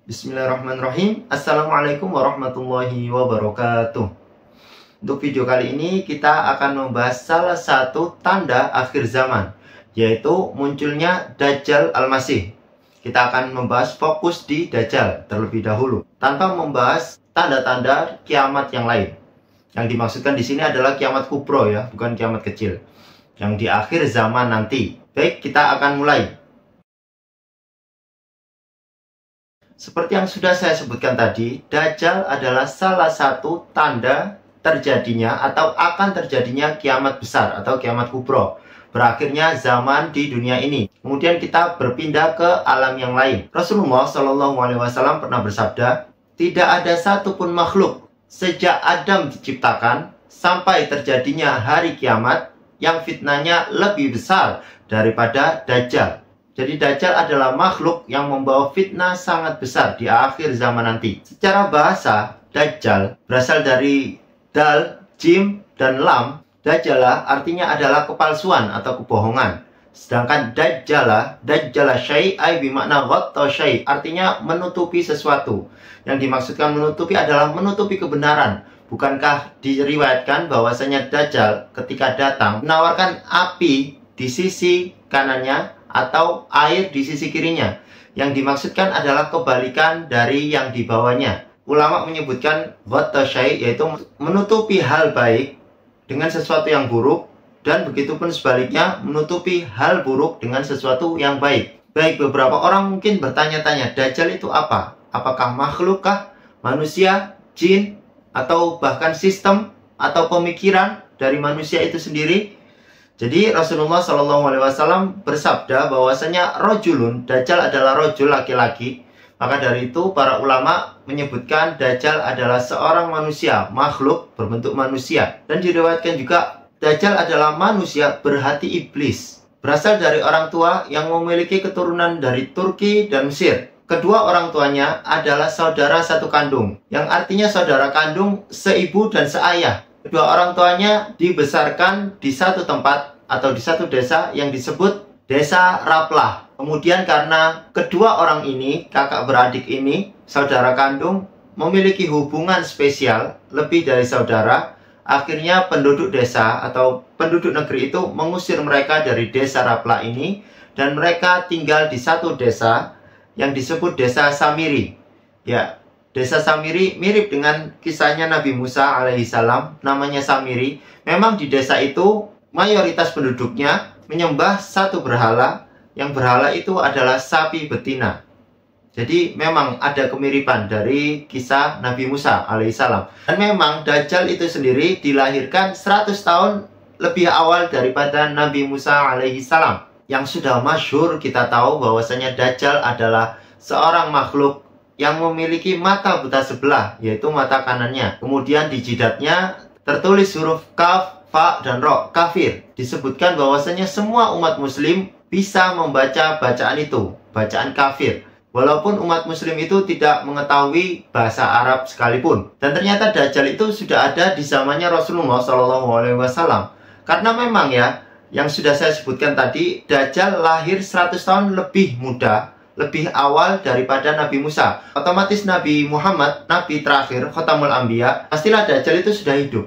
Bismillahirrahmanirrahim. Assalamualaikum warahmatullahi wabarakatuh. Untuk video kali ini kita akan membahas salah satu tanda akhir zaman, yaitu munculnya Dajjal Al-Masih. Kita akan membahas fokus di Dajjal terlebih dahulu, tanpa membahas tanda-tanda kiamat yang lain. Yang dimaksudkan di sini adalah kiamat kubro ya, bukan kiamat kecil. Yang di akhir zaman nanti. Baik, kita akan mulai. Seperti yang sudah saya sebutkan tadi, Dajjal adalah salah satu tanda terjadinya atau akan terjadinya kiamat besar atau kiamat kubro. Berakhirnya zaman di dunia ini. Kemudian kita berpindah ke alam yang lain. Rasulullah SAW pernah bersabda, tidak ada satupun makhluk sejak Adam diciptakan sampai terjadinya hari kiamat yang fitnahnya lebih besar daripada Dajjal. Jadi Dajjal adalah makhluk yang membawa fitnah sangat besar di akhir zaman nanti. Secara bahasa, Dajjal berasal dari Dal, Jim, dan Lam. Dajjalah artinya adalah kepalsuan atau kebohongan. Sedangkan Dajjala syai' ay bimakna ghatta syai', artinya menutupi sesuatu. Yang dimaksudkan menutupi adalah menutupi kebenaran. Bukankah diriwayatkan bahwasanya Dajjal ketika datang menawarkan api di sisi kanannya atau air di sisi kirinya? Yang dimaksudkan adalah kebalikan dari yang dibawanya. Ulama menyebutkan ghatta syai', yaitu menutupi hal baik dengan sesuatu yang buruk, dan begitupun sebaliknya menutupi hal buruk dengan sesuatu yang baik. Baik, beberapa orang mungkin bertanya-tanya, Dajjal itu apa? Apakah makhlukkah, manusia, jin, atau bahkan sistem atau pemikiran dari manusia itu sendiri? Jadi Rasulullah SAW bersabda bahwasanya rojulun, Dajjal adalah rojul, laki-laki. Maka dari itu para ulama menyebutkan Dajjal adalah seorang manusia, makhluk berbentuk manusia. Dan diriwayatkan juga Dajjal adalah manusia berhati iblis. Berasal dari orang tua yang memiliki keturunan dari Turki dan Mesir. Kedua orang tuanya adalah saudara satu kandung, yang artinya saudara kandung seibu dan seayah. Kedua orang tuanya dibesarkan di satu tempat atau di satu desa yang disebut Desa Raplah. Kemudian karena kedua orang ini, kakak beradik ini, saudara kandung, memiliki hubungan spesial lebih dari saudara, akhirnya penduduk desa atau penduduk negeri itu mengusir mereka dari Desa Raplah ini, dan mereka tinggal di satu desa yang disebut Desa Samiri. Ya, Desa Samiri mirip dengan kisahnya Nabi Musa alaihissalam, namanya Samiri. Memang di desa itu mayoritas penduduknya menyembah satu berhala, yang berhala itu adalah sapi betina. Jadi memang ada kemiripan dari kisah Nabi Musa alaihissalam. Dan memang Dajjal itu sendiri dilahirkan 100 tahun lebih awal daripada Nabi Musa alaihissalam. Yang sudah masyhur kita tahu bahwasanya Dajjal adalah seorang makhluk yang memiliki mata buta sebelah, yaitu mata kanannya. Kemudian di jidatnya tertulis huruf kaf, fa, dan ro, kafir. Disebutkan bahwasanya semua umat muslim bisa membaca bacaan itu, bacaan kafir. Walaupun umat muslim itu tidak mengetahui bahasa Arab sekalipun. Dan ternyata Dajjal itu sudah ada di zamannya Rasulullah SAW. Karena memang ya, yang sudah saya sebutkan tadi, Dajjal lahir 100 tahun lebih muda, lebih awal daripada Nabi Musa. Otomatis Nabi Muhammad, Nabi terakhir, Khotamul Anbiya, pastilah Dajjal itu sudah hidup.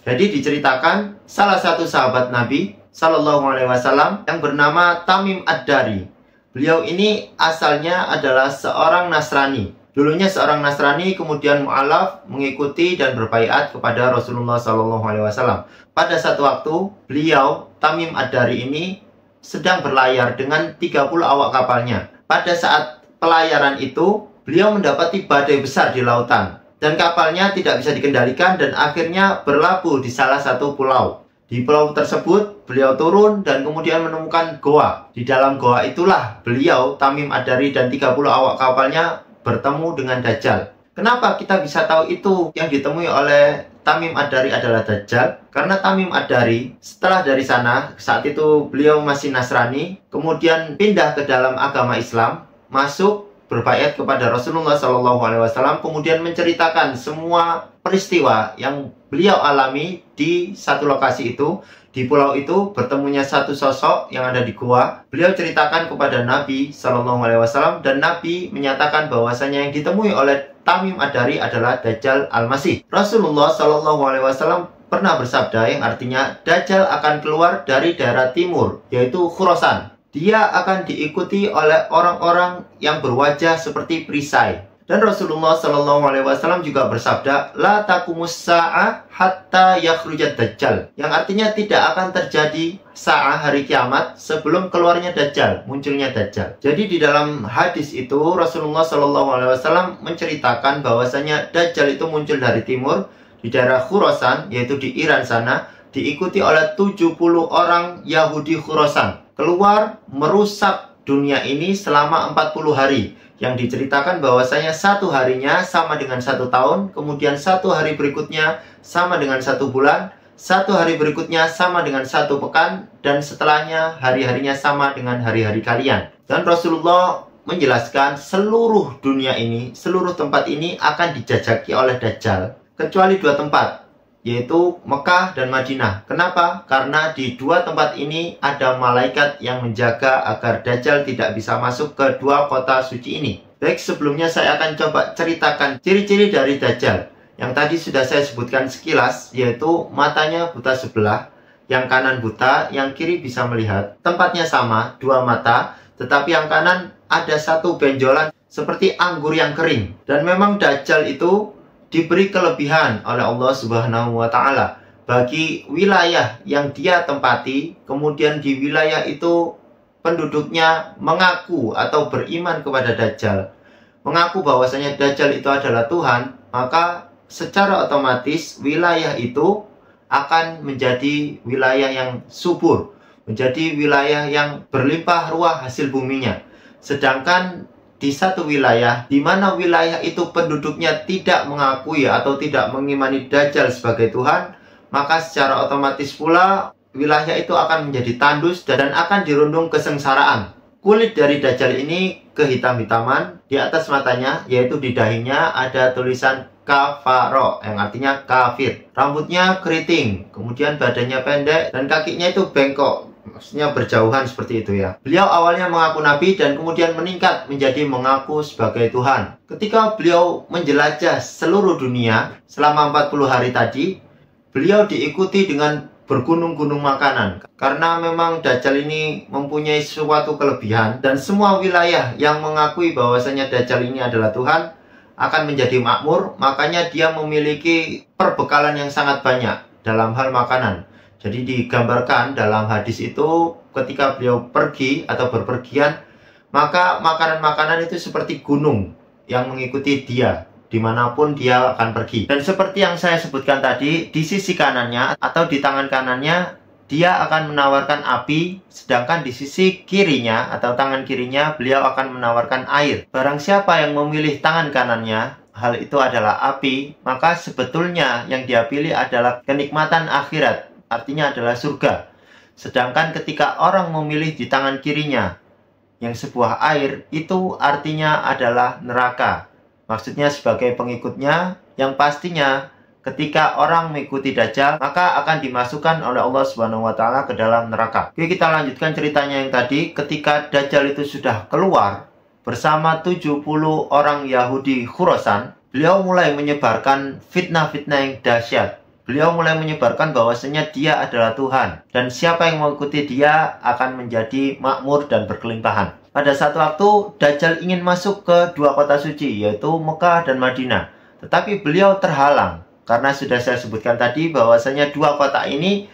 Jadi diceritakan salah satu sahabat Nabi SAW yang bernama Tamim Ad-Dari. Beliau ini asalnya adalah seorang Nasrani. Dulunya seorang Nasrani, kemudian mu'alaf, mengikuti dan berbaiat kepada Rasulullah SAW. Pada satu waktu, beliau, Tamim Ad-Dari ini, sedang berlayar dengan 30 awak kapalnya. Pada saat pelayaran itu, beliau mendapati badai besar di lautan. Dan kapalnya tidak bisa dikendalikan dan akhirnya berlabuh di salah satu pulau. Di pulau tersebut, beliau turun dan kemudian menemukan goa. Di dalam goa itulah beliau, Tamim Ad-Dari, dan 30 awak kapalnya bertemu dengan Dajjal. Kenapa kita bisa tahu itu yang ditemui oleh Tamim Ad-Dari adalah Dajjal? Karena Tamim Ad-Dari setelah dari sana, saat itu beliau masih Nasrani, kemudian pindah ke dalam agama Islam, masuk berbaiat kepada Rasulullah SAW, kemudian menceritakan semua peristiwa yang beliau alami di satu lokasi itu, di pulau itu, bertemunya satu sosok yang ada di gua. Beliau ceritakan kepada Nabi SAW, dan Nabi menyatakan bahwasanya yang ditemui oleh Tamim Ad-Dari adalah Dajjal Al-Masih. Rasulullah SAW pernah bersabda yang artinya Dajjal akan keluar dari daerah timur, yaitu Khurasan. Dia akan diikuti oleh orang-orang yang berwajah seperti perisai. Dan Rasulullah SAW juga bersabda, La taqumus sa'ah hatta yakhrujad Dajjal. Yang artinya tidak akan terjadi sa'ah hari kiamat sebelum keluarnya Dajjal, munculnya Dajjal. Jadi di dalam hadis itu Rasulullah SAW menceritakan bahwasanya Dajjal itu muncul dari timur, di daerah Khurasan, yaitu di Iran sana, diikuti oleh 70 orang Yahudi Khurasan. Keluar merusak dunia ini selama 40 hari. Yang diceritakan bahwasanya satu harinya sama dengan 1 tahun, kemudian satu hari berikutnya sama dengan 1 bulan, satu hari berikutnya sama dengan 1 pekan, dan setelahnya hari-harinya sama dengan hari-hari kalian. Dan Rasulullah menjelaskan seluruh dunia ini, seluruh tempat ini akan dijajaki oleh Dajjal, kecuali 2 tempat, yaitu Mekah dan Madinah. Kenapa? Karena di 2 tempat ini ada malaikat yang menjaga agar Dajjal tidak bisa masuk ke 2 kota suci ini. Baik, sebelumnya saya akan coba ceritakan ciri-ciri dari Dajjal. Yang tadi sudah saya sebutkan sekilas, yaitu matanya buta sebelah, yang kanan buta, yang kiri bisa melihat. Tempatnya sama, 2 mata, tetapi yang kanan ada 1 benjolan seperti anggur yang kering. Dan memang Dajjal itu diberi kelebihan oleh Allah Subhanahu wa Ta'ala bagi wilayah yang dia tempati, kemudian di wilayah itu penduduknya mengaku atau beriman kepada Dajjal, mengaku bahwasanya Dajjal itu adalah Tuhan, maka secara otomatis wilayah itu akan menjadi wilayah yang subur, menjadi wilayah yang berlimpah ruah hasil buminya. Sedangkan di satu wilayah, di mana wilayah itu penduduknya tidak mengakui atau tidak mengimani Dajjal sebagai Tuhan, maka secara otomatis pula wilayah itu akan menjadi tandus dan akan dirundung kesengsaraan. Kulit dari Dajjal ini kehitam-hitaman, di atas matanya, yaitu di dahinya ada tulisan kafaro, yang artinya kafir. Rambutnya keriting, kemudian badannya pendek, dan kakinya itu bengkok. Maksudnya berjauhan seperti itu ya. Beliau awalnya mengaku nabi dan kemudian meningkat menjadi mengaku sebagai Tuhan. Ketika beliau menjelajah seluruh dunia selama 40 hari tadi, beliau diikuti dengan bergunung-gunung makanan. Karena memang Dajjal ini mempunyai suatu kelebihan, dan semua wilayah yang mengakui bahwasanya Dajjal ini adalah Tuhan akan menjadi makmur, makanya dia memiliki perbekalan yang sangat banyak dalam hal makanan. Jadi digambarkan dalam hadis itu ketika beliau pergi atau berpergian, maka makanan-makanan itu seperti gunung yang mengikuti dia dimanapun dia akan pergi. Dan seperti yang saya sebutkan tadi, di sisi kanannya atau di tangan kanannya dia akan menawarkan api, sedangkan di sisi kirinya atau tangan kirinya beliau akan menawarkan air. Barang siapa yang memilih tangan kanannya, hal itu adalah api, maka sebetulnya yang dia pilih adalah kenikmatan akhirat, artinya adalah surga. Sedangkan ketika orang memilih di tangan kirinya yang sebuah air, itu artinya adalah neraka. Maksudnya sebagai pengikutnya, yang pastinya ketika orang mengikuti Dajjal, maka akan dimasukkan oleh Allah Subhanahu wa Ta'ala ke dalam neraka. Oke, kita lanjutkan ceritanya yang tadi. Ketika Dajjal itu sudah keluar bersama 70 orang Yahudi Khurasan, beliau mulai menyebarkan fitnah-fitnah yang dahsyat. Beliau mulai menyebarkan bahwasanya dia adalah Tuhan, dan siapa yang mengikuti dia akan menjadi makmur dan berkelimpahan. Pada satu waktu Dajjal ingin masuk ke 2 kota suci, yaitu Mekah dan Madinah. Tetapi beliau terhalang, karena sudah saya sebutkan tadi bahwasanya 2 kota ini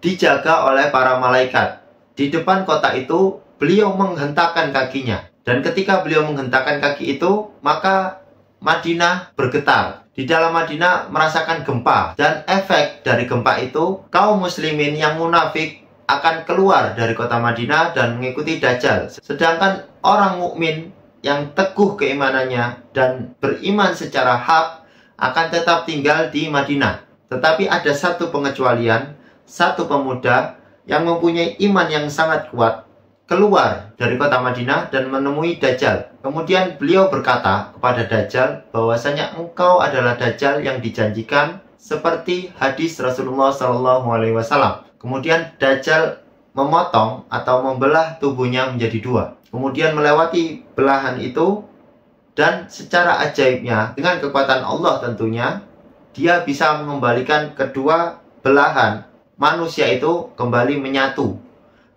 dijaga oleh para malaikat. Di depan kota itu beliau menghentakkan kakinya, dan ketika beliau menghentakkan kaki itu, maka Madinah bergetar. Di dalam Madinah merasakan gempa, dan efek dari gempa itu kaum muslimin yang munafik akan keluar dari kota Madinah dan mengikuti Dajjal. Sedangkan orang mukmin yang teguh keimanannya dan beriman secara hak akan tetap tinggal di Madinah. Tetapi ada satu pengecualian, satu pemuda yang mempunyai iman yang sangat kuat. keluar dari kota Madinah dan menemui Dajjal. Kemudian beliau berkata kepada Dajjal bahwasanya engkau adalah Dajjal yang dijanjikan seperti hadis Rasulullah SAW. Kemudian Dajjal memotong atau membelah tubuhnya menjadi dua. Kemudian melewati belahan itu dan secara ajaibnya dengan kekuatan Allah tentunya dia bisa mengembalikan kedua belahan manusia itu kembali menyatu.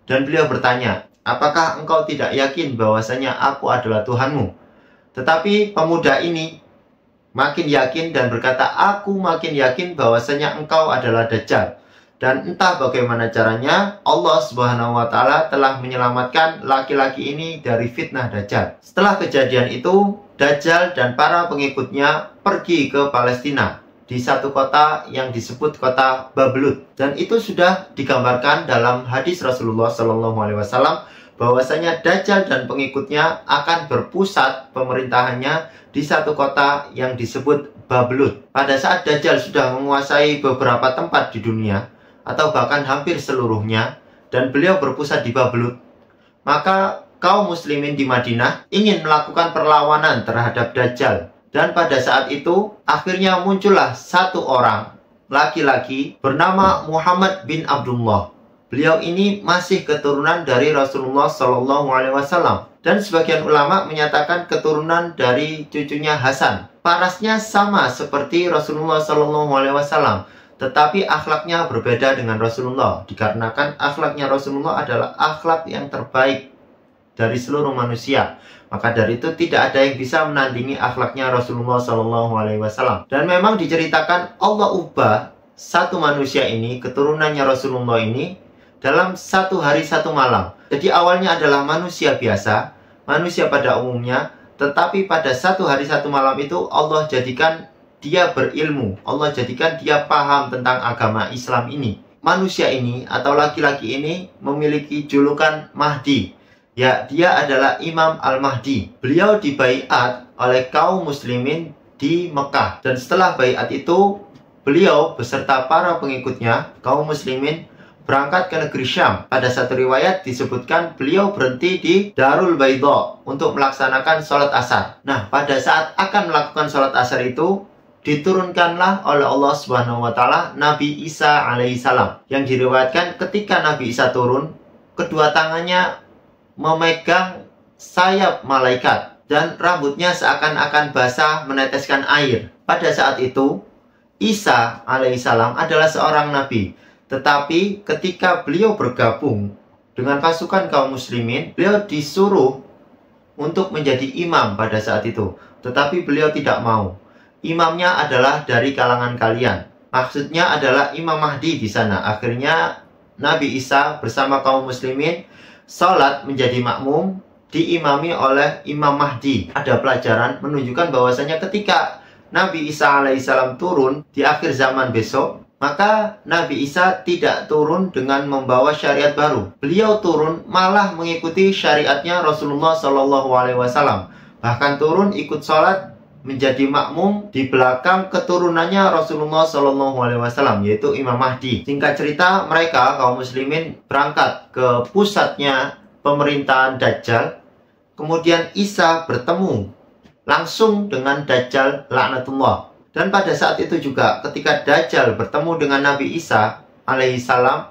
Dan beliau bertanya, apakah engkau tidak yakin bahwasanya aku adalah Tuhanmu? Tetapi pemuda ini makin yakin dan berkata, aku makin yakin bahwasanya engkau adalah Dajjal. Dan entah bagaimana caranya, Allah Subhanahu wa Ta'ala telah menyelamatkan laki-laki ini dari fitnah Dajjal. Setelah kejadian itu, Dajjal dan para pengikutnya pergi ke Palestina di satu kota yang disebut kota Bablut. Dan itu sudah digambarkan dalam hadis Rasulullah SAW bahwasanya Dajjal dan pengikutnya akan berpusat pemerintahannya di satu kota yang disebut Bablut. Pada saat Dajjal sudah menguasai beberapa tempat di dunia atau bahkan hampir seluruhnya, dan beliau berpusat di Bablut, maka kaum muslimin di Madinah ingin melakukan perlawanan terhadap Dajjal. Dan pada saat itu akhirnya muncullah satu orang laki-laki bernama Muhammad bin Abdullah. Beliau ini masih keturunan dari Rasulullah SAW, dan sebagian ulama menyatakan keturunan dari cucunya Hasan. Parasnya sama seperti Rasulullah SAW, tetapi akhlaknya berbeda dengan Rasulullah, dikarenakan akhlaknya Rasulullah adalah akhlak yang terbaik dari seluruh manusia. Maka dari itu tidak ada yang bisa menandingi akhlaknya Rasulullah SAW. Dan memang diceritakan Allah ubah satu manusia ini, keturunannya Rasulullah ini, dalam satu hari satu malam. Jadi awalnya adalah manusia biasa, manusia pada umumnya, tetapi pada satu hari satu malam itu Allah jadikan dia berilmu, Allah jadikan dia paham tentang agama Islam ini. Manusia ini atau laki-laki ini memiliki julukan Mahdi. Ya, dia adalah Imam Al-Mahdi. Beliau dibaiat oleh kaum muslimin di Mekah. Dan setelah baiat itu, beliau beserta para pengikutnya, kaum muslimin, berangkat ke negeri Syam. Pada satu riwayat disebutkan beliau berhenti di Darul Baidha untuk melaksanakan sholat asar. Nah, pada saat akan melakukan sholat asar itu, diturunkanlah oleh Allah Subhanahu wa Ta'ala Nabi Isa alaihissalam, yang diriwayatkan ketika Nabi Isa turun, kedua tangannya memegang sayap malaikat dan rambutnya seakan-akan basah meneteskan air. Pada saat itu Isa alaihissalam adalah seorang nabi, tetapi ketika beliau bergabung dengan pasukan kaum muslimin, beliau disuruh untuk menjadi imam pada saat itu, tetapi beliau tidak mau. Imamnya adalah dari kalangan kalian. Maksudnya adalah Imam Mahdi di sana. Akhirnya Nabi Isa bersama kaum muslimin salat menjadi makmum diimami oleh Imam Mahdi. Ada pelajaran menunjukkan bahwasanya ketika Nabi Isa alaihissalam turun di akhir zaman besok, maka Nabi Isa tidak turun dengan membawa syariat baru. Beliau turun malah mengikuti syariatnya Rasulullah SAW. Bahkan turun ikut salat menjadi makmum di belakang keturunannya Rasulullah SAW, yaitu Imam Mahdi. Singkat cerita, mereka kaum muslimin berangkat ke pusatnya pemerintahan Dajjal. Kemudian Isa bertemu langsung dengan Dajjal laknatullah. Dan pada saat itu juga ketika Dajjal bertemu dengan Nabi Isa alaihissalam,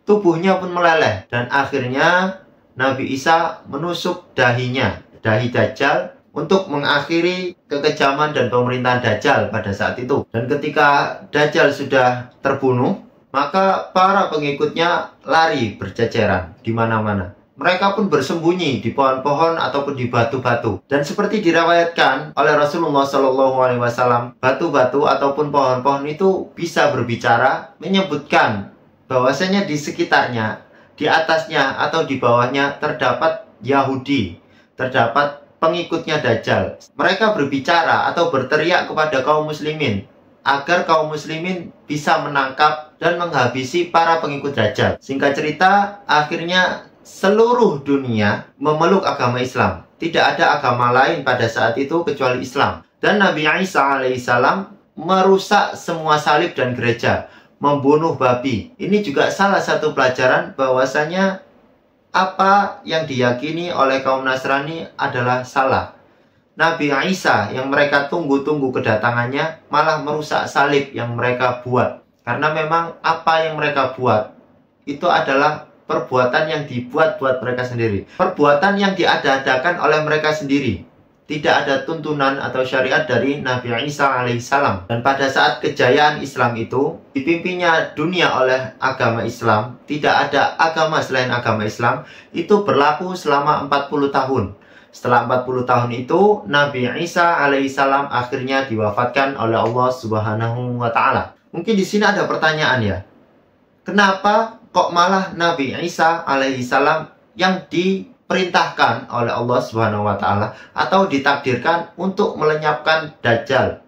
tubuhnya pun meleleh dan akhirnya Nabi Isa menusuk dahinya, dahi Dajjal, untuk mengakhiri kekejaman dan pemerintahan Dajjal pada saat itu. Dan ketika Dajjal sudah terbunuh, maka para pengikutnya lari berceceran di mana-mana. Mereka pun bersembunyi di pohon-pohon ataupun di batu-batu. Dan seperti diriwayatkan oleh Rasulullah SAW, batu-batu ataupun pohon-pohon itu bisa berbicara, menyebutkan bahwasanya di sekitarnya, di atasnya atau di bawahnya terdapat Yahudi, terdapat pengikutnya Dajjal. Mereka berbicara atau berteriak kepada kaum muslimin agar kaum muslimin bisa menangkap dan menghabisi para pengikut Dajjal. Singkat cerita, akhirnya seluruh dunia memeluk agama Islam. Tidak ada agama lain pada saat itu kecuali Islam. Dan Nabi Isa alaihissalam merusak semua salib dan gereja, membunuh babi. Ini juga salah satu pelajaran bahwasanya apa yang diyakini oleh kaum Nasrani adalah salah. Nabi Isa yang mereka tunggu-tunggu kedatangannya malah merusak salib yang mereka buat. Karena memang apa yang mereka buat itu adalah perbuatan yang dibuat-buat mereka sendiri. Perbuatan yang diada-adakan oleh mereka sendiri. Tidak ada tuntunan atau syariat dari Nabi Isa alaihissalam. Dan pada saat kejayaan Islam itu dipimpinnya dunia oleh agama Islam, tidak ada agama selain agama Islam, itu berlaku selama 40 tahun. Setelah 40 tahun itu, Nabi Isa alaihissalam akhirnya diwafatkan oleh Allah Subhanahu wa Ta'ala. Mungkin di sini ada pertanyaan ya. Kenapa kok malah Nabi Isa alaihissalam yang diperintahkan oleh Allah Subhanahu wa Ta'ala atau ditakdirkan untuk melenyapkan Dajjal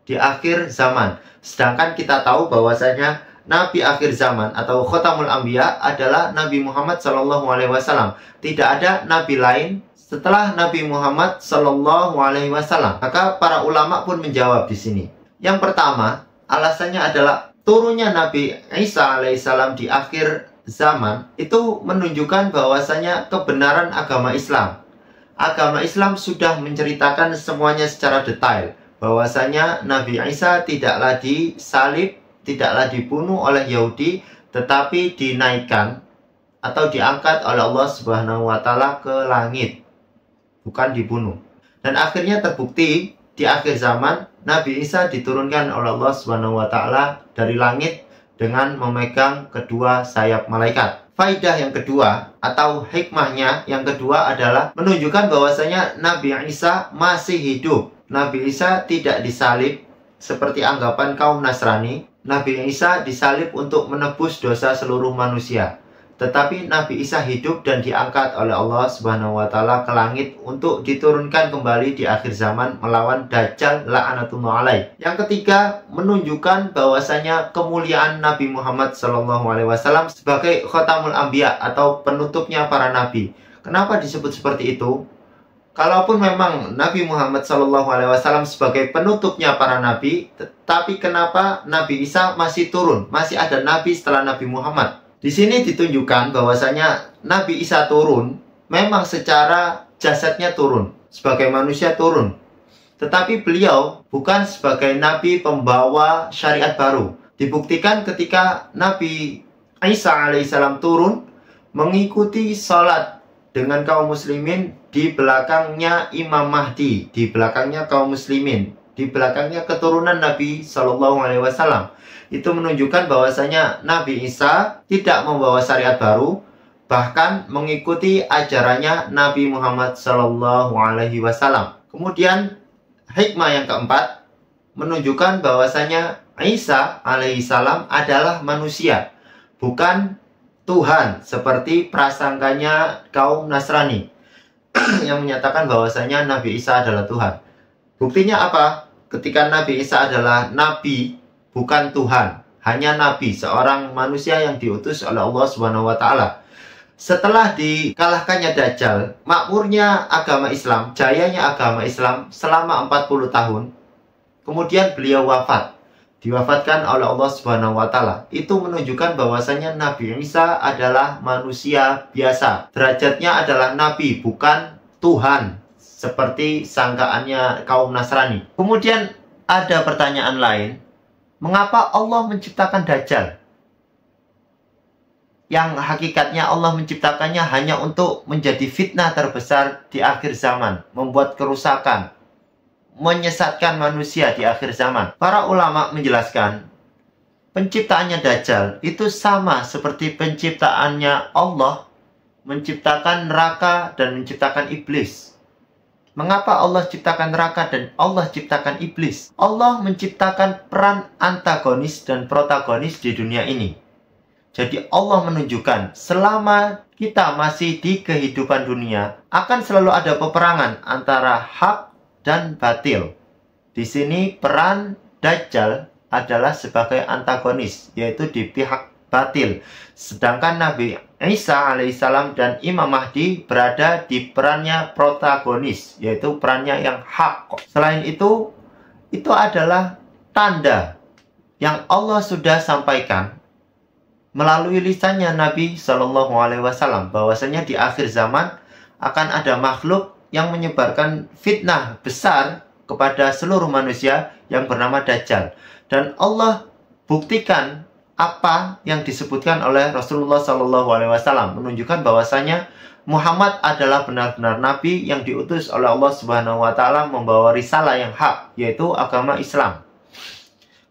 di akhir zaman? Sedangkan kita tahu bahwasanya Nabi akhir zaman atau Khotamul Anbiya adalah Nabi Muhammad SAW. Tidak ada nabi lain setelah Nabi Muhammad SAW. Maka para ulama pun menjawab di sini. Yang pertama, alasannya adalah turunnya Nabi Isa alaihissalam di akhir zaman itu menunjukkan bahwasanya kebenaran agama Islam. Agama Islam sudah menceritakan semuanya secara detail. Bahwasanya Nabi Isa tidaklah disalib, tidaklah dibunuh oleh Yahudi, tetapi dinaikkan atau diangkat oleh Allah Subhanahu wa Ta'ala ke langit. Bukan dibunuh. Dan akhirnya terbukti di akhir zaman Nabi Isa diturunkan oleh Allah Subhanahu wa Ta'ala dari langit dengan memegang kedua sayap malaikat. Faidah yang kedua atau hikmahnya yang kedua adalah menunjukkan bahwasanya Nabi Isa masih hidup. Nabi Isa tidak disalib seperti anggapan kaum Nasrani. Nabi Isa disalib untuk menebus dosa seluruh manusia. Tetapi Nabi Isa hidup dan diangkat oleh Allah Subhanahu wa Ta'ala ke langit untuk diturunkan kembali di akhir zaman melawan Dajjal la'anatullah alaih. Yang ketiga, menunjukkan bahwasanya kemuliaan Nabi Muhammad SAW sebagai Khotamul Anbiya atau penutupnya para nabi. Kenapa disebut seperti itu? Kalaupun memang Nabi Muhammad SAW sebagai penutupnya para nabi, tetapi kenapa Nabi Isa masih turun? Masih ada nabi setelah Nabi Muhammad. Di sini ditunjukkan bahwasanya Nabi Isa turun, memang secara jasadnya turun, sebagai manusia turun. Tetapi beliau bukan sebagai Nabi pembawa syariat baru. Dibuktikan ketika Nabi Isa alaihissalam turun, mengikuti sholat dengan kaum muslimin di belakangnya Imam Mahdi, di belakangnya kaum muslimin, di belakangnya keturunan Nabi SAW. Itu menunjukkan bahwasanya Nabi Isa tidak membawa syariat baru, bahkan mengikuti ajarannya Nabi Muhammad SAW. Kemudian hikmah yang keempat menunjukkan bahwasanya Isa alaihissalam adalah manusia, bukan Tuhan seperti prasangkanya kaum Nasrani yang menyatakan bahwasanya Nabi Isa adalah Tuhan. Buktinya apa? Ketika Nabi Isa adalah nabi, bukan Tuhan, hanya nabi, seorang manusia yang diutus oleh Allah Subhanahu wa Ta'ala. Setelah dikalahkannya Dajjal, makmurnya agama Islam, jayanya agama Islam selama 40 tahun. Kemudian beliau wafat, diwafatkan oleh Allah Subhanahu wa Ta'ala. Itu menunjukkan bahwasanya Nabi Isa adalah manusia biasa. Derajatnya adalah nabi, bukan Tuhan, seperti sangkaannya kaum Nasrani. Kemudian ada pertanyaan lain. Mengapa Allah menciptakan Dajjal? Yang hakikatnya Allah menciptakannya hanya untuk menjadi fitnah terbesar di akhir zaman. Membuat kerusakan. Menyesatkan manusia di akhir zaman. Para ulama menjelaskan, penciptaannya Dajjal itu sama seperti penciptaannya Allah menciptakan neraka dan menciptakan iblis. Mengapa Allah ciptakan neraka dan Allah ciptakan iblis? Allah menciptakan peran antagonis dan protagonis di dunia ini. Jadi Allah menunjukkan selama kita masih di kehidupan dunia akan selalu ada peperangan antara hak dan batil. Di sini peran Dajjal adalah sebagai antagonis, yaitu di pihak batil. Sedangkan Nabi Isa alaihissalam dan Imam Mahdi berada di perannya protagonis, yaitu perannya yang hak. Selain itu adalah tanda yang Allah sudah sampaikan melalui lisannya Nabi Shallallahu Alaihi Wasallam bahwasanya di akhir zaman akan ada makhluk yang menyebarkan fitnah besar kepada seluruh manusia yang bernama Dajjal. Dan Allah buktikan apa yang disebutkan oleh Rasulullah Shallallahu Alaihi Wasallam, menunjukkan bahwasanya Muhammad adalah benar-benar Nabi yang diutus oleh Allah Subhanahu Wa Taala membawa risalah yang hak, yaitu agama Islam.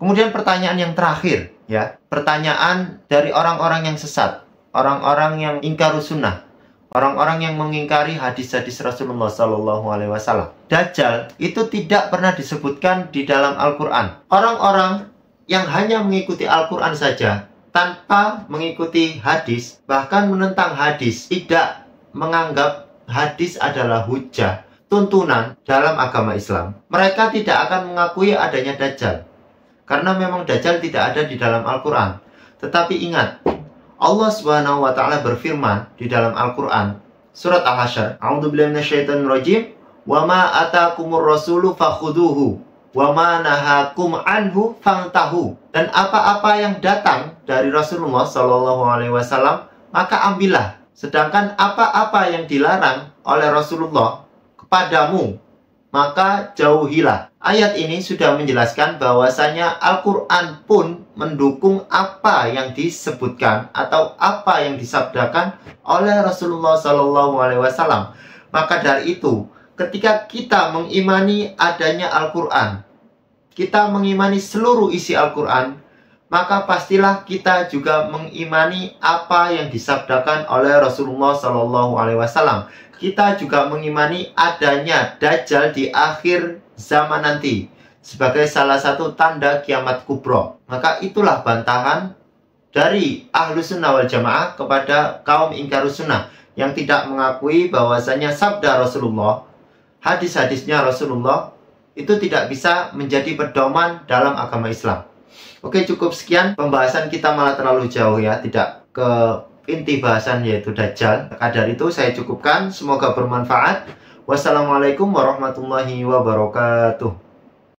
Kemudian pertanyaan yang terakhir, ya, pertanyaan dari orang-orang yang sesat, orang-orang yang ingkarus sunnah, orang-orang yang mengingkari hadis-hadis Rasulullah Shallallahu Alaihi Wasallam. Dajjal itu tidak pernah disebutkan di dalam Al-Quran. Orang-orang yang hanya mengikuti Al-Quran saja tanpa mengikuti hadis, bahkan menentang hadis, tidak menganggap hadis adalah hujah, tuntunan dalam agama Islam, mereka tidak akan mengakui adanya Dajjal. Karena memang Dajjal tidak ada di dalam Al-Quran. Tetapi ingat, Allah Subhanahu Wa Taala berfirman di dalam Al-Quran, surat Al-Hasyr, A'udzubillahi minasyaitonirrajim, wa ma atakumur rasulu fakhuduhu, wa ma nahakum anhu fantahu. Dan apa-apa yang datang dari Rasulullah Shallallahu Alaihi Wasallam, maka ambillah. Sedangkan apa-apa yang dilarang oleh Rasulullah kepadamu, maka jauhilah. Ayat ini sudah menjelaskan bahwasanya Al-Quran pun mendukung apa yang disebutkan atau apa yang disabdakan oleh Rasulullah Shallallahu Alaihi Wasallam. Maka dari itu, ketika kita mengimani adanya Al-Quran, kita mengimani seluruh isi Al-Quran, maka pastilah kita juga mengimani apa yang disabdakan oleh Rasulullah Shallallahu Alaihi Wasallam. Kita juga mengimani adanya Dajjal di akhir zaman nanti sebagai salah satu tanda kiamat kubro. Maka itulah bantahan dari Ahlus Sunnah wal Jamaah kepada kaum ingkarus sunnah yang tidak mengakui bahwasanya sabda Rasulullah, hadis-hadisnya Rasulullah itu tidak bisa menjadi pedoman dalam agama Islam. Oke, cukup sekian. Pembahasan kita malah terlalu jauh ya, tidak ke inti bahasan yaitu Dajjal. Maka dari itu saya cukupkan. Semoga bermanfaat. Wassalamualaikum warahmatullahi wabarakatuh.